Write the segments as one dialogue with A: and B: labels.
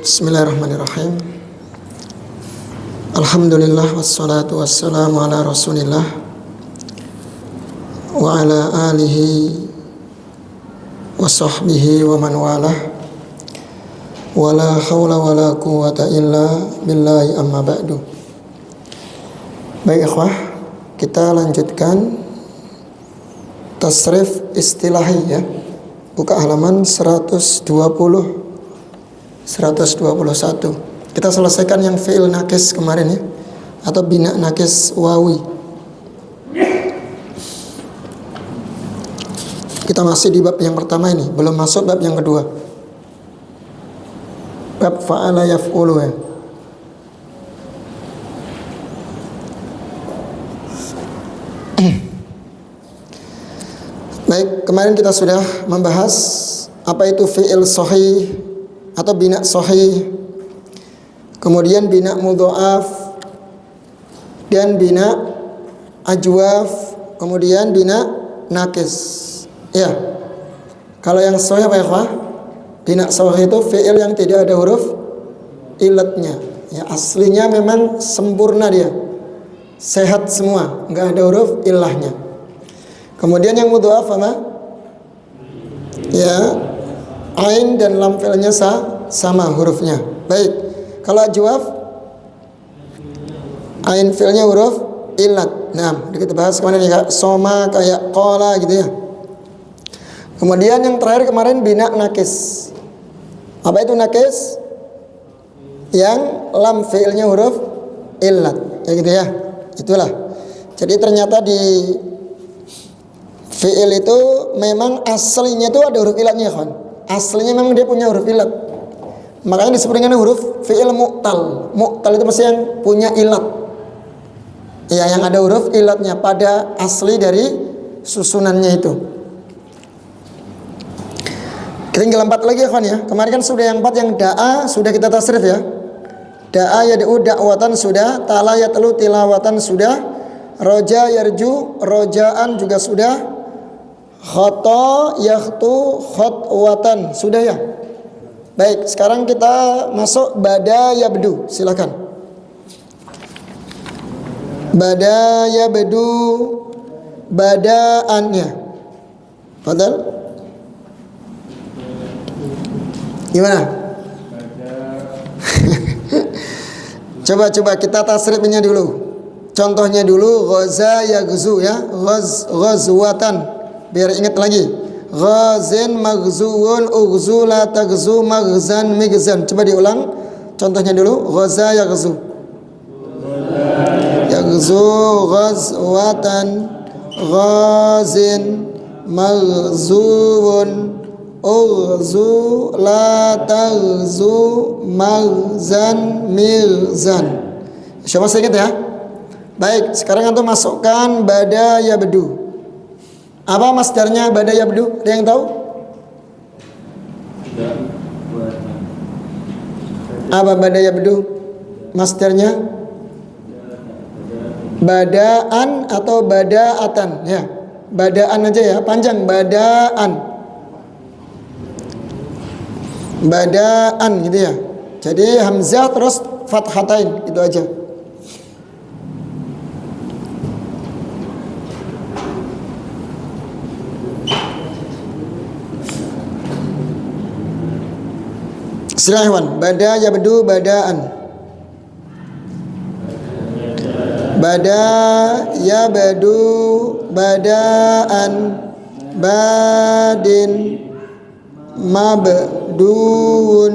A: Bismillahirrahmanirrahim. Alhamdulillah wassalatu wassalamu ala Rasulillah wa ala alihi wa sahbihi wa man walah. Wala hawla wala quwwata illa billahi amma ba'du. Baik ikhwah, kita lanjutkan tasrif istilahi ya. Buka halaman 121. Kita selesaikan yang fi'il nakis kemarin ya, atau bina nakis wawi. Kita masih di bab yang pertama ini, belum masuk bab yang kedua. Bab fa'ala yaf'ulu ya. Baik, kemarin kita sudah membahas apa itu fi'il sahih atau bina sahih, kemudian bina mudha'af dan bina ajwaf, kemudian bina nakis. Ya, kalau yang sahih apa ya, Pak? Bina sahih itu fi'il yang tidak ada huruf ilatnya. Ya, aslinya memang sempurna dia, sehat semua, nggak ada huruf ilahnya. Kemudian yang mudha'af apa? Ya, ain dan lam fi'ilnya sama hurufnya. Baik. Kalau ajwaf, ain fi'ilnya huruf ilat. Nah, kita bahas kemarin ya, soma kayak qala gitu ya. Kemudian yang terakhir kemarin bina nakis. Apa itu nakis? Yang lam fi'ilnya huruf ilat. Ya gitu ya. Itulah. Jadi ternyata di fi'il itu memang aslinya itu ada huruf ilatnya kan. Aslinya memang dia punya huruf ilat. Makanya disebut dengan huruf fi'il mu'tal. Mu'tal itu mesti yang punya ilat. Ya, yang ada huruf ilatnya pada asli dari susunannya itu. Tinggal 4 lagi ya kawan ya. Kemarin kan sudah yang 4, yang da'a sudah kita tasrif ya. Da'a yad'u da'watan sudah, tala yatlu tilawatan sudah, roja yarju rojaan juga sudah, khata yakhtu khotwatan sudah ya. Baik, sekarang kita masuk bada yabdu. Silakan. Bada yabdu, badaannya. Fadal. Gimana? Coba kita tasrifnya dulu. Contohnya dulu ghaza yaghzu ya. Ghazwatan. Biar ingat lagi. Ghazin maghzuun ughzula taghzu maghzan migzan. Coba diulang contohnya dulu. Ghaza yaghzu. Yaghzu ghazwatan. Ghazin maghzuun ughzula taghzu maghzan migzan. Coba saya ingat ya. Baik, sekarang antum masukkan bada yabdu. Apa masdarnya bada yabdu? Ada yang tahu? Apa bada yabdu? Masdarnya badaan atau badaatan ya. Badaan aja ya, panjang badaan. Badaan gitu ya. Jadi hamzah terus fathatain itu aja. Silakan. Bada yabdu badaan. Bada yabdu badaan. Badin mabduun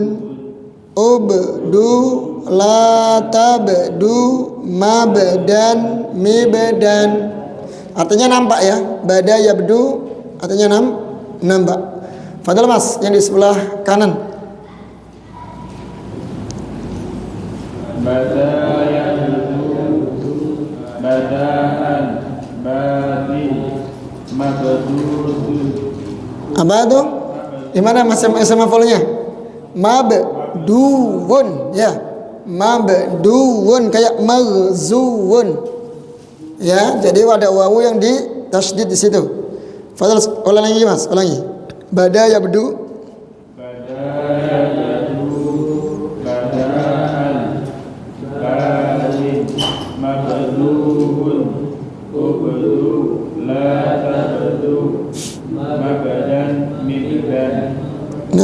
A: ubdu la tabdu mabdan mibdan. Artinya nampak ya. Bada yabdu artinya nampak. Fadal Mas yang di sebelah kanan.
B: Bada yabdu badaan badin mabduun.
A: Apa tuh? Gimana Mas sama folnya? Mabduun ya. Mabduun kayak maghzuun. Ya, jadi ada wawu yang di tasydid di situ. Fadal ulang lagi Mas, ulangi. Bada yabdu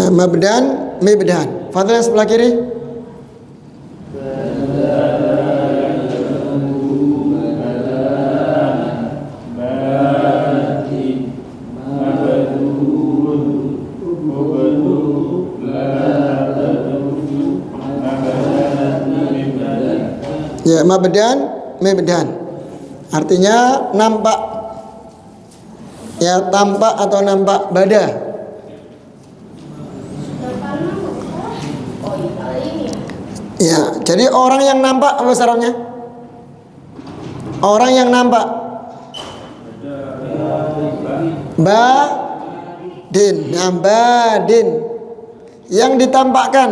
A: Ya, mabdan, mibdan. Fadhil yang sebelah kiri. Ya, mabdan, mibdan. Artinya nampak. Ya, tampak atau nampak bada. Ya, jadi orang yang nampak apa bahasa Arabnya? Orang yang nampak. Badin, nah, badin. Yang ditampakkan.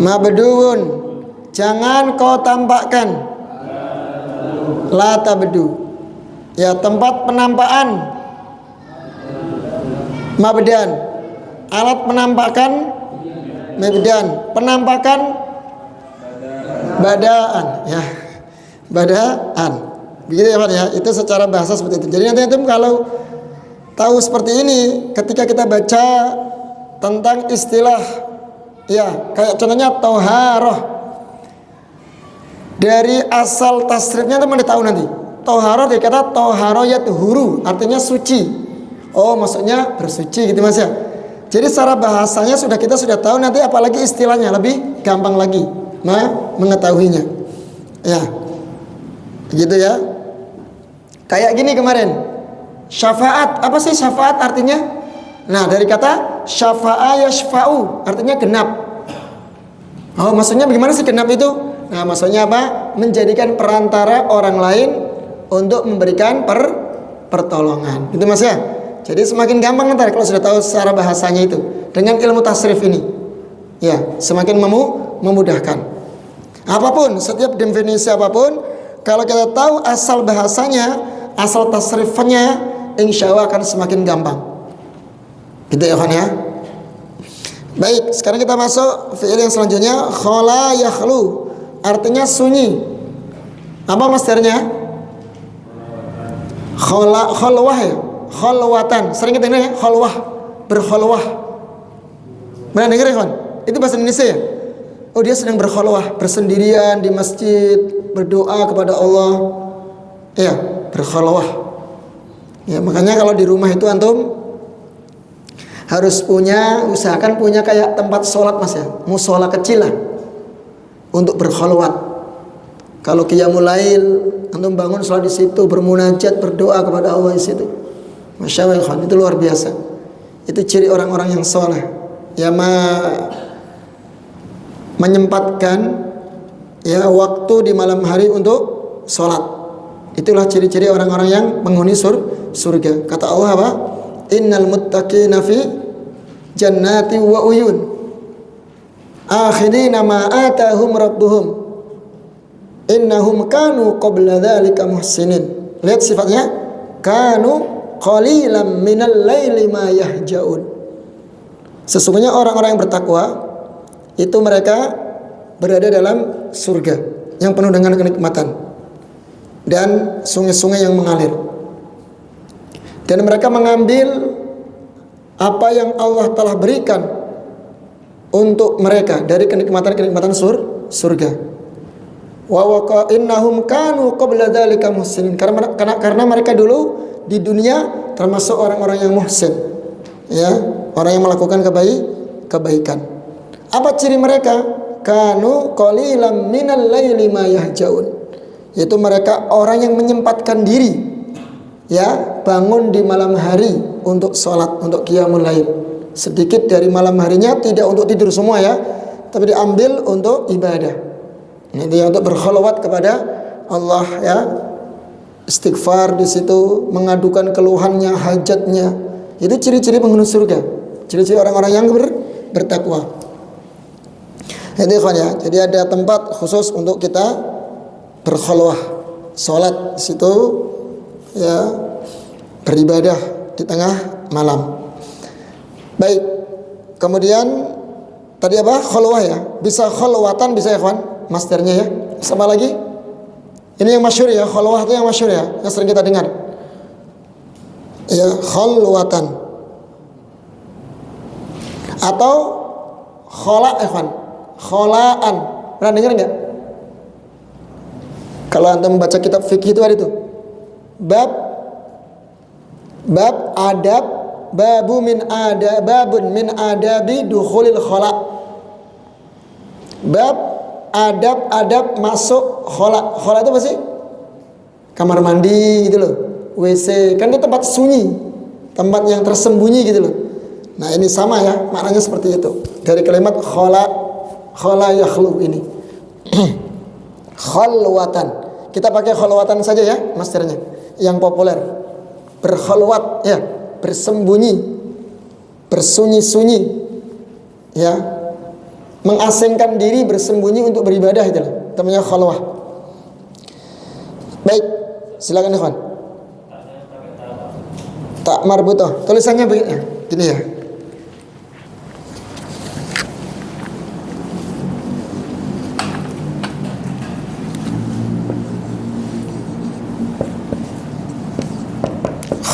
A: Mabduun. Jangan kau tampakkan. La tabdu. Ya, tempat penampakan. Mabdan. Alat penampakan. Mabdan. Penampakan. Badaan. Ya, badaan. Begitu ya Pak ya. Itu secara bahasa seperti itu. Jadi nanti itu kalau tahu seperti ini, ketika kita baca tentang istilah, ya kayak contohnya tauharoh. Dari asal tasrifnya teman tahu nanti. Toharoh dari kata toharoh yatuhuru, artinya suci. Oh, maksudnya bersuci gitu Mas ya. Jadi secara bahasanya kita sudah tahu, nanti apalagi istilahnya lebih gampang lagi mengetahuinya. Ya. Gitu ya. Kayak gini kemarin. Syafaat, apa sih syafaat artinya? Nah, dari kata syafa'a yashfa'u, artinya genap. Oh, maksudnya bagaimana sih genap itu? Nah, maksudnya apa? Menjadikan perantara orang lain untuk memberikan pertolongan. Itu Mas ya. Jadi semakin gampang ntar kalau sudah tahu secara bahasanya itu dengan ilmu tasrif ini. Ya, semakin memudahkan. Apapun, setiap definisi apapun, kalau kita tahu asal bahasanya, asal tasrifnya, insya Allah akan semakin gampang. Gitu ya kawan ya. Baik, sekarang kita masuk fi'il yang selanjutnya, khala yakhlu. Artinya sunyi. Apa masdarnya? Khalwah ya. Khalwatan. Sering kita dengar ya, khalwah, berkhalwah. Mana dengar ya kawan? Itu bahasa Indonesia ya? Oh, dia sedang berkhalwah, bersendirian di masjid, berdoa kepada Allah. Ya, berkhalwah. Ya, makanya kalau di rumah itu antum harus usahakan punya kayak tempat sholat Mas ya, mushola kecil lah untuk berkhalwat. Kalau qiyamul lail antum bangun sholat di situ, bermunajat, berdoa kepada Allah di situ. Masya Allah, itu luar biasa. Itu ciri orang-orang yang soleh, ya menyempatkan ya waktu di malam hari untuk sholat. Itulah ciri-ciri orang-orang yang penghuni surga. Kata Allah apa? Innal muttaqina fi jannati wa uyun akhirina ma atahum rabbuhum innahum kanu qabla dzalika muhsinin. Lihat sifatnya, kanu qalilan minal laili ma yahjaun. Sesungguhnya orang-orang yang bertakwa itu mereka berada dalam surga yang penuh dengan kenikmatan dan sungai-sungai yang mengalir. Dan mereka mengambil apa yang Allah telah berikan untuk mereka dari kenikmatan-kenikmatan surga. Wa waqa innahum kanu qabla dzalika muhsinin. Karena mereka dulu di dunia termasuk orang-orang yang muhsin. Ya, orang yang melakukan kebaikan. Apa ciri mereka? Kanu qalilan minal laili ma yahjaun. Yaitu mereka orang yang menyempatkan diri, ya, bangun di malam hari untuk sholat, untuk qiyamul lail. Sedikit dari malam harinya tidak untuk tidur semua ya, tapi diambil untuk ibadah. Ini dia untuk berkhalwat kepada Allah ya. Istighfar di situ, mengadukan keluhannya, hajatnya. Itu ciri-ciri penghuni surga. Ciri-ciri orang-orang yang bertakwa. Itu kan ya. Jadi ada tempat khusus untuk kita berkhalwah, sholat di situ ya, beribadah di tengah malam. Baik. Kemudian tadi apa? Khalwah ya. Bisa khalwatan, bisa ya kawan, masternya ya. Sama lagi. Ini yang masyhur ya, khalwah itu yang masyhur ya, yang sering kita dengar. Ya, khalwatan. Atau khola, kholaan. Pernah dengar nggak? Kalau antum membaca kitab fikih itu ada itu. Bab adab, babun min adabi dukhulil khola. Bab adab masuk khola. Khola itu apa sih? Kamar mandi gitu loh, WC. Kan itu tempat sunyi, tempat yang tersembunyi gitu loh. Nah ini sama ya, maknanya seperti itu. Dari kalimat khola yakhlu ini. Khalwatan. Kita pakai khalwatan saja ya, masternya. Yang populer. Berkhalwat ya, bersembunyi, bersunyi-sunyi. Ya. Mengasingkan diri, bersembunyi untuk beribadah itu loh. Namanya khalwah. Baik, silakan ikhwan. Tak marbutoh. Tulisannya begini ya. Gini ya.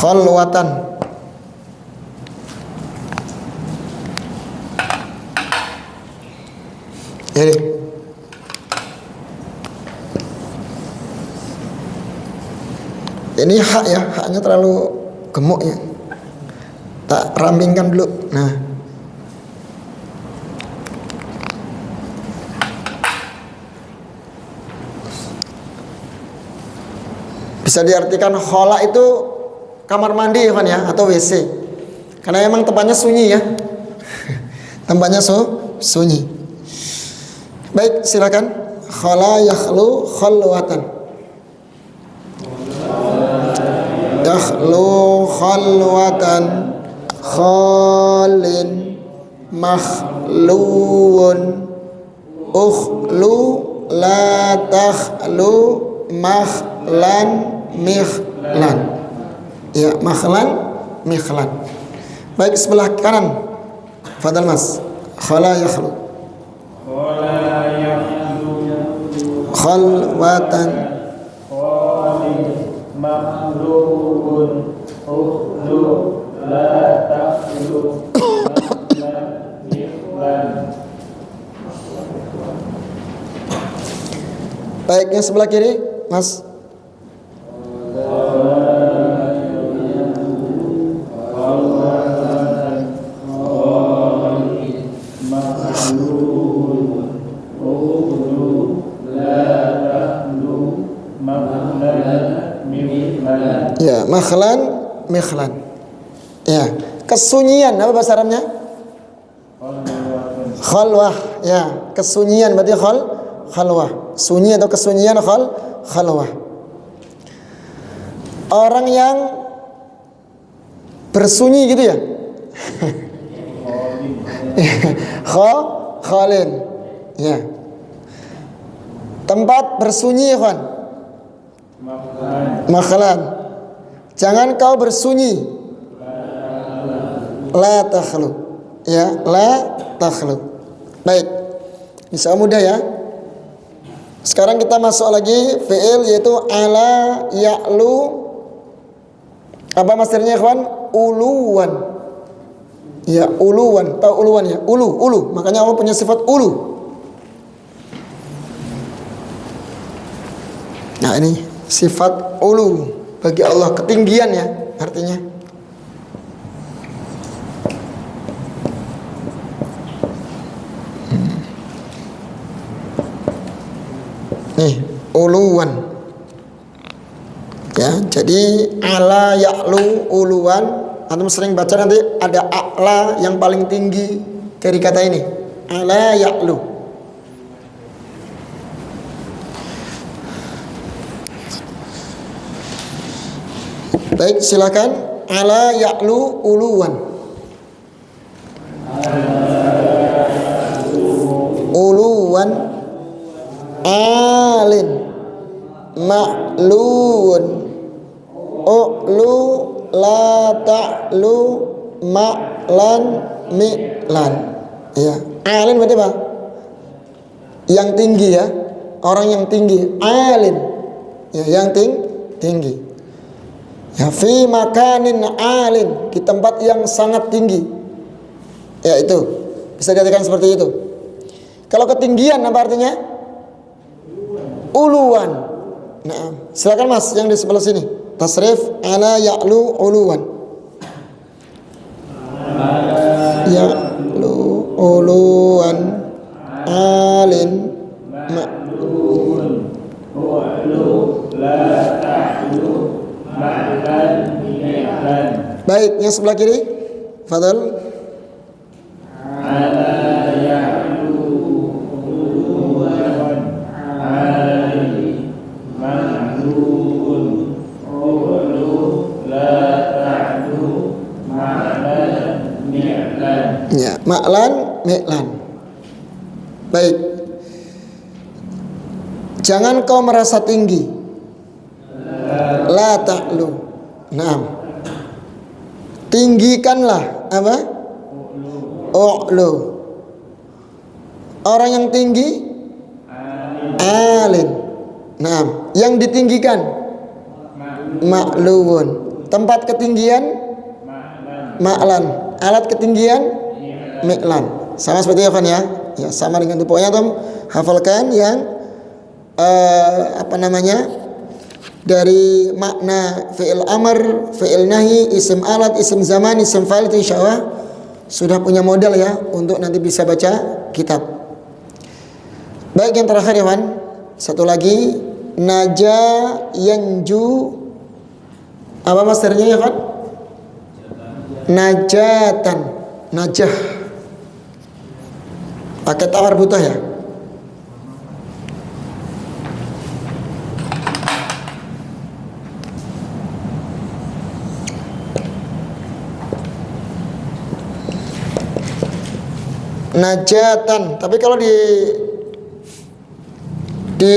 A: Khalwatan. Ini. Ini hak ya, haknya terlalu gemuk ya. Tak rampingkan dulu. Nah. Bisa diartikan khola itu kamar mandi kan ya, atau WC. Karena memang tempatnya sunyi ya. Tempatnya sunyi. Baik, silakan. Khala yakhlu khalwatan. Yakhlu khalwatan khalin makhluun ukhlu la takhlu makhlan mikhlan. Ya, makhlan mikhlan. Baik, sebelah kanan. Fadal Mas. Khala yakhlu.
B: Khala yakhlu
A: Khalwatan
B: makhlukun ukhlu la takhlu mikhlan.
A: Baik, yang sebelah kiri, Mas. Ya, makhlan mikhlan. Ya, kesunyian apa bahasa Arabnya? Khalwah. Ya, kesunyian berarti khalwah. Sunyi atau kesunyian khalwah. Orang yang bersunyi gitu ya. Khalin. Ya. Tempat bersunyi, kawan. Makhlan. Jangan kau bersunyi. La takhlu. Ya, la takhlu. Baik. Bisa mudah ya. Sekarang kita masuk lagi fi'il yaitu ala ya'lu. Apa masternya, kawan? Uluwan. Ya, uluwan. Tahu uluwan ya? Ulu. Makanya Allah punya sifat ulu. Nah, ini sifat ulu. Bagi Allah ketinggian ya artinya. Nih, uluwan. Ya, jadi ala ya'lu uluwan. Antum sering baca nanti ada a'la yang paling tinggi dari kata ini. Ala ya'lu. Baik, silakan. Ala ya'lu uluwan. Uluwan alin ma'lun u'lu la ta'lu ma'lan mi'lan. Ya, alin berarti apa? Yang tinggi ya. Orang yang tinggi, alin. Ya, yang tinggi. Ya, fi makanin alin, di tempat yang sangat tinggi. Ya itu bisa dikatakan seperti itu. Kalau ketinggian apa artinya? Uluwan. Nah, silakan Mas yang di sebelah sini. Tasrif ala ya'lu uluwan. Ya'lu uluwan alin
B: ma'lun u'lu la ta'lu ma'lan mi'lan.
A: Baik, yang sebelah kiri. Fadal.
B: Ala ya'lu uluwan alin ma'lun u'lu la ta'lu ma'lan mi'lan.
A: Ya, ma'lan mi'lan. Baik. Jangan kau merasa tinggi. La ta'lu. Naam. Tinggikanlah apa? U'lu. Orang yang tinggi alin. Naam. Yang ditinggikan ma'luun. Tempat ketinggian ma'lan. Alat ketinggian mi'lan. Sama seperti Evan ya. Ya, sama dengan itu. Pokoknya Tom hafalkan yang dari makna fi'il amr, fi'il nahi, isim alat, isim zaman, isim fa'il itu insyaallah sudah punya modal ya untuk nanti bisa baca kitab. Baik, yang terakhir ya Wan. Satu lagi naja yanju. Apa masternya ya Wan? Najatan. Najah. Pakai tawar buta ya. Najatan, tapi kalau di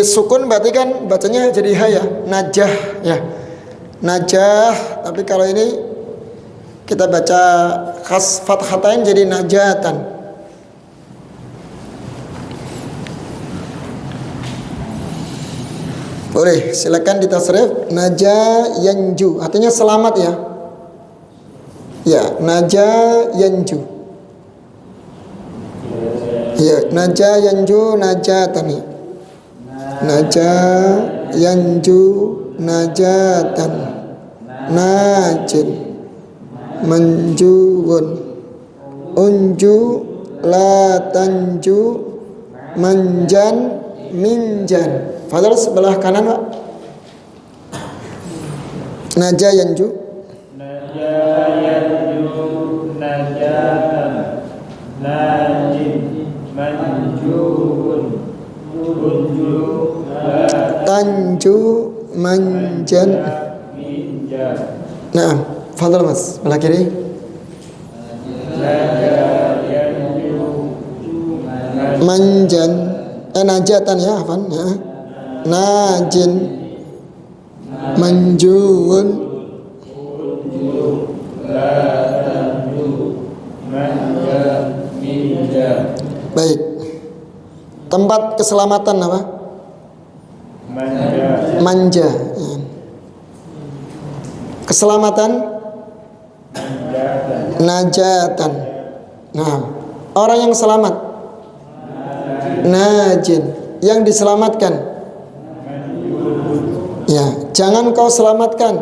A: sukun berarti kan bacanya jadi ha ya, najah ya. Najah, tapi kalau ini kita baca khas fathatain jadi najatan. Boleh, silakan ditasrif naja yanju, artinya selamat ya. Ya, naja yanju. Ya, naja yanju najatan ya. Naja yanju najatan. Najin manjuun unju la tanju manjan minjan. Fadal sebelah kanan Pak. Naja yanju
B: najatan najin manjuun unju
A: tanju manjan. Nah, fadal Mas, sebelah kiri. Manjan najatan ya, Afan ya. Najin manjuun. Baik. Tempat keselamatan apa? Manja ya. Keselamatan najatan. Nah, orang yang selamat najin, yang diselamatkan. Ya, jangan kau selamatkan,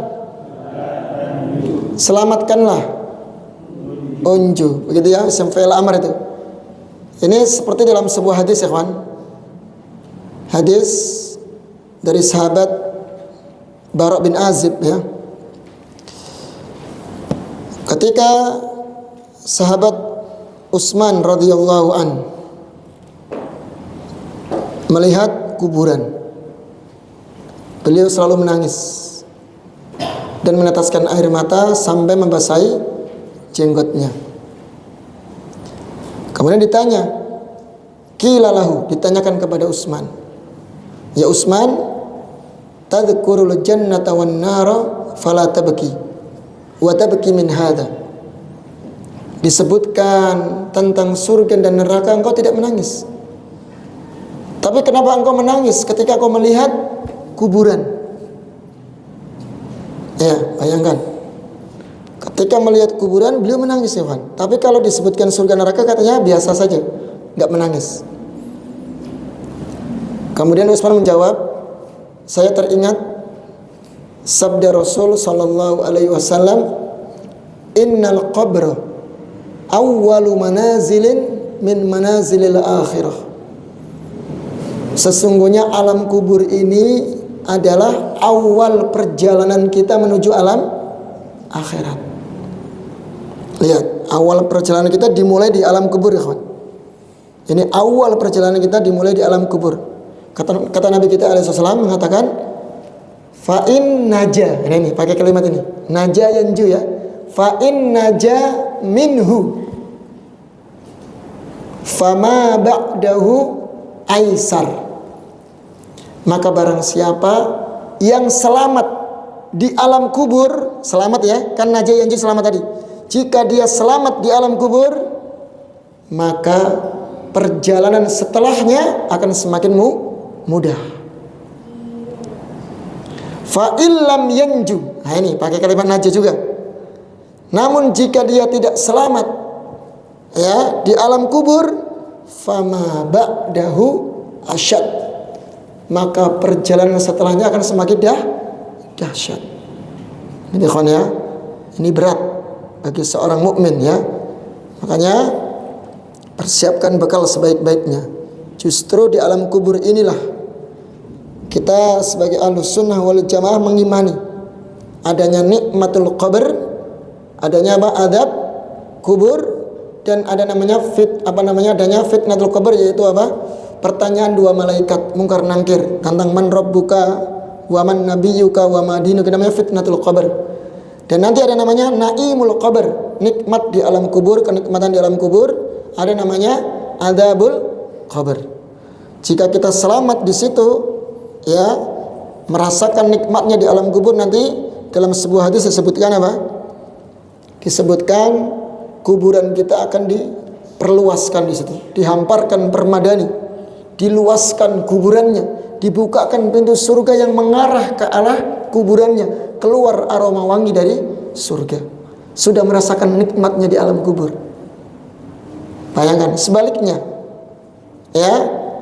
A: selamatkanlah. Unju, begitu ya, isim fi'il amr itu. Ini seperti dalam sebuah hadis ya kawan. Hadis dari sahabat Bara' bin Azib ya. Ketika sahabat Utsman radhiyallahu an melihat kuburan, beliau selalu menangis dan meneteskan air mata sampai membasahi jenggotnya. Kemudian ditanya, qila lahu, ditanyakan kepada Utsman, ya Utsman, tadhkurul jannata wan nara fala tabki wa tabki min hadha. Disebutkan tentang surga dan neraka, engkau tidak menangis. Tapi kenapa engkau menangis ketika kau melihat kuburan? Ya, bayangkan. Ketika melihat kuburan beliau menangis ya kan. Tapi kalau disebutkan surga neraka katanya biasa saja, nggak menangis. Kemudian Utsman menjawab, saya teringat sabda Rasul sallallahu alaihi wasallam, innal qabra awwalu manazilin min manazilil akhirah. Sesungguhnya alam kubur ini adalah awal perjalanan kita menuju alam akhirat. Lihat, awal perjalanan kita dimulai di alam kubur ya kawan. Ini awal perjalanan kita dimulai di alam kubur. Kata Nabi kita alaihissalam mengatakan, fa'in naja, ini pakai kalimat ini, naja yanju ya, fa'in naja minhu fama ba'dahu aisar. Maka barang siapa yang selamat di alam kubur, selamat ya, kan naja yanju selamat tadi. Jika dia selamat di alam kubur, maka perjalanan setelahnya akan semakin mudah. Fa'illam yanju, nah ini pakai kalimat naja juga. Namun jika dia tidak selamat ya di alam kubur, fama ba'dahu asyad, maka perjalanan setelahnya akan semakin dahsyat. Ini kawan ya, ini berat bagi seorang mukmin ya. Makanya persiapkan bekal sebaik-baiknya. Justru di alam kubur inilah kita sebagai Ahlus Sunnah wal Jamaah mengimani adanya nikmatul qabr, adanya adab kubur, dan ada namanya adanya fitnatul qabr, yaitu pertanyaan dua malaikat mungkar nangkir tentang man rabbuka wa man nabiyyuka wa ma dinuka, namanya fitnatul qabr. Dan nanti ada namanya naimul qabr, nikmat di alam kubur, kenikmatan di alam kubur. Ada namanya adabul qabr. Jika kita selamat di situ ya, merasakan nikmatnya di alam kubur, nanti dalam sebuah hadis disebutkan disebutkan kuburan kita akan diperluaskan di situ, dihamparkan permadani, diluaskan kuburannya, dibukakan pintu surga yang mengarah ke arah kuburannya, keluar aroma wangi dari surga. Sudah merasakan nikmatnya di alam kubur. Bayangkan sebaliknya ya,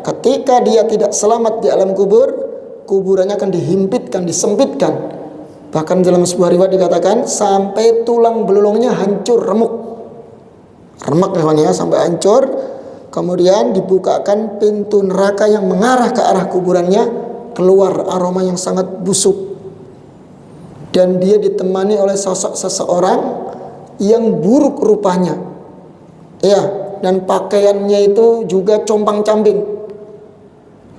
A: ketika dia tidak selamat di alam kubur, kuburannya akan dihimpitkan, disempitkan. Bahkan dalam sebuah riwayat dikatakan sampai tulang belulungnya hancur, remek ya, sampai hancur. Kemudian dibukakan pintu neraka yang mengarah ke arah kuburannya, keluar aroma yang sangat busuk. Dan dia ditemani oleh sosok seseorang yang buruk rupanya. Ya, dan pakaiannya itu juga compang-camping.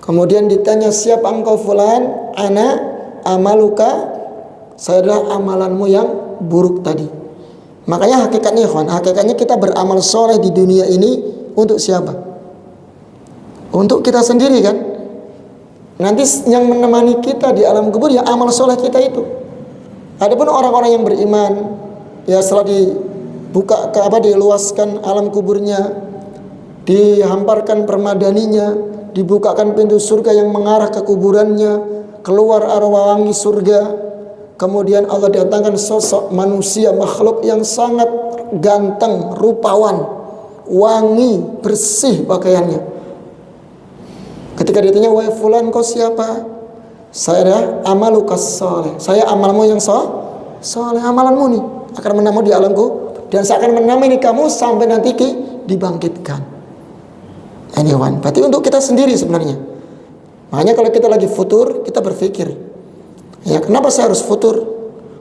A: Kemudian ditanya, siapa engkau fulan? Ana amaluka, saya adalah amalanmu yang buruk tadi. Makanya hakikatnya kita beramal soleh di dunia ini untuk siapa? Untuk kita sendiri kan. Nanti yang menemani kita di alam kubur ya amal soleh kita itu. Adapun orang-orang yang beriman ya, setelah dibuka diluaskan alam kuburnya, dihamparkan permadaninya, dibukakan pintu surga yang mengarah ke kuburannya, keluar aroma wangi surga. Kemudian Allah datangkan sosok manusia, makhluk yang sangat ganteng, rupawan, wangi, bersih pakaiannya. Ketika ditanya, wahai fulan, kau siapa? Saya adalah amalukas soleh, saya amalmu yang soleh, amalanmu nih akan menambah di alamku, dan saya akan menamai kamu sampai nanti dibangkitkan. Anyone, berarti untuk kita sendiri sebenarnya. Makanya kalau kita lagi futur, kita berpikir, ya kenapa saya harus futur?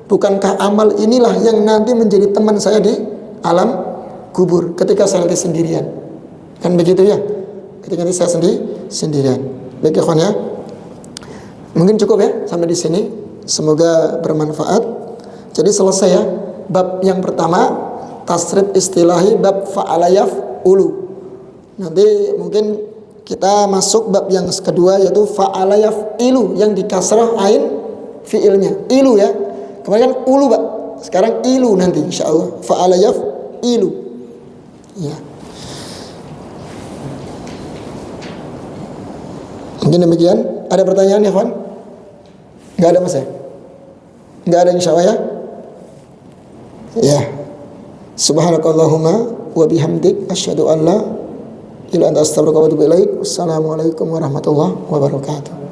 A: Bukankah amal inilah yang nanti menjadi teman saya di alam kubur ketika saya nanti sendirian? Kan begitu ya, ketika nanti saya sendirian. Baik ikhwan ya, mungkin cukup ya sampai di sini, semoga bermanfaat. Jadi selesai ya bab yang pertama, tasrif istilahi, bab fa'alayaf ulu. Nanti mungkin kita masuk bab yang kedua, yaitu fa'alayaf ilu, yang dikasrah ain fiilnya ilu ya. Kemarin kan ulu Pak, sekarang ilu nanti insyaallah, fa'alayaf ilu ya. Mungkin demikian. Ada pertanyaan ya kawan? Nggak ada mas ya? Nggak ada insyaallah ya? Ya. Subhanakallahumma wa bihamdik asyhadu an la ilaha illa anta astaghfiruka wa atubu ilaik. Wassalamualaikum warahmatullahi wabarakatuh.